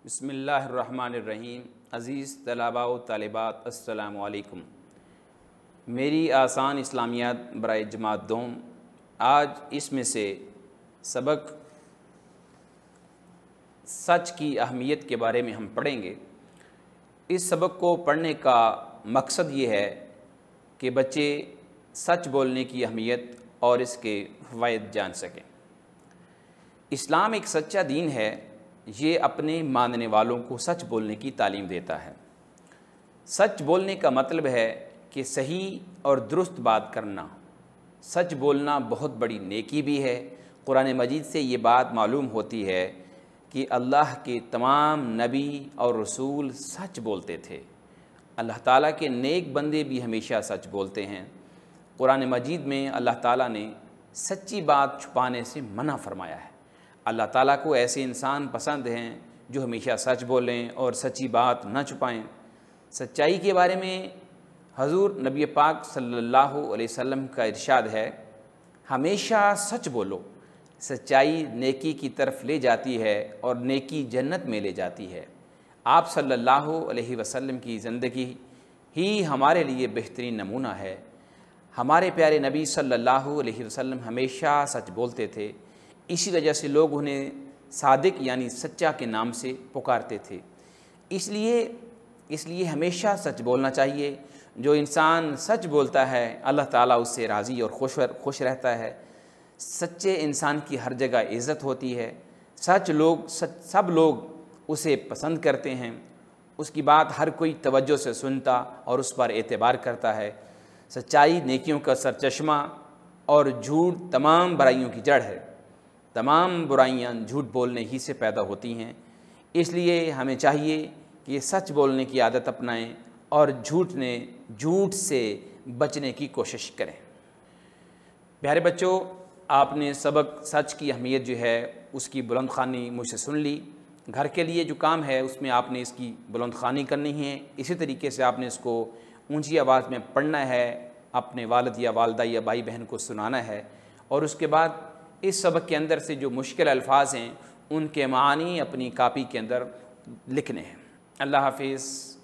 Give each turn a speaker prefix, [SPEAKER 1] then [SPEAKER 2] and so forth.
[SPEAKER 1] بسم اللہ الرحمن الرحیم۔ عزیز طلباء و طالبات، السلام علیکم۔ میری آسان اسلامیات برائے جماعت دوم، آج اس میں سے سبق سچ کی اہمیت کے بارے میں ہم پڑھیں گے۔ اس سبق کو پڑھنے کا مقصد یہ ہے کہ بچے سچ بولنے کی اہمیت اور اس کے فوائد جان سکیں۔ اسلام ایک سچا دین ہے، یہ اپنے ماننے والوں کو سچ بولنے کی تعلیم دیتا ہے۔ سچ بولنے کا مطلب ہے کہ صحیح اور درست بات کرنا۔ سچ بولنا بہت بڑی نیکی بھی ہے۔ قرآن مجید سے یہ بات معلوم ہوتی ہے کہ اللہ کے تمام نبی اور رسول سچ بولتے تھے۔ اللہ تعالیٰ کے نیک بندے بھی ہمیشہ سچ بولتے ہیں۔ قرآن مجید میں اللہ تعالیٰ نے سچی بات چھپانے سے منع فرمایا ہے۔ اللہ تعالیٰ کو ایسے انسان پسند ہیں جو ہمیشہ سچ بولیں اور سچی بات نہ چھپائیں۔ سچائی کے بارے میں حضور نبی پاک صلی اللہ علیہ وسلم کا ارشاد ہے، ہمیشہ سچ بولو، سچائی نیکی کی طرف لے جاتی ہے اور نیکی جنت میں لے جاتی ہے۔ آپ صلی اللہ علیہ وسلم کی زندگی ہی ہمارے لیے بہترین نمونہ ہے۔ ہمارے پیارے نبی صلی اللہ علیہ وسلم ہمیشہ سچ بولتے تھے، اسی وجہ سے لوگ انہیں صادق یعنی سچا کے نام سے پکارتے تھے۔ اس لیے ہمیشہ سچ بولنا چاہیے۔ جو انسان سچ بولتا ہے اللہ تعالیٰ اس سے راضی اور خوش رہتا ہے۔ سچے انسان کی ہر جگہ عزت ہوتی ہے۔ سب لوگ اسے پسند کرتے ہیں۔ اس کی بات ہر کوئی توجہ سے سنتا اور اس پر اعتبار کرتا ہے۔ سچائی نیکیوں کا سرچشمہ اور جھوٹ تمام برائیوں کی جڑ ہے۔ تمام برائیاں جھوٹ بولنے ہی سے پیدا ہوتی ہیں۔ اس لیے ہمیں چاہیے کہ سچ بولنے کی عادت اپنائیں اور جھوٹ سے بچنے کی کوشش کریں۔ پیارے بچوں، آپ نے سبق سچ کی اہمیت جو ہے اس کی بلند خوانی مجھ سے سن لی۔ گھر کے لیے جو کام ہے اس میں آپ نے اس کی بلند خوانی کرنی ہے۔ اسی طریقے سے آپ نے اس کو اونچی آواز میں پڑھنا ہے، اپنے والد یا والدہ یا بھائی بہن کو سنانا ہے، اور اس کے بعد اس سبق کے اندر سے جو مشکل الفاظ ہیں ان کے معانی اپنی کاپی کے اندر لکھنے ہیں۔ اللہ حافظ۔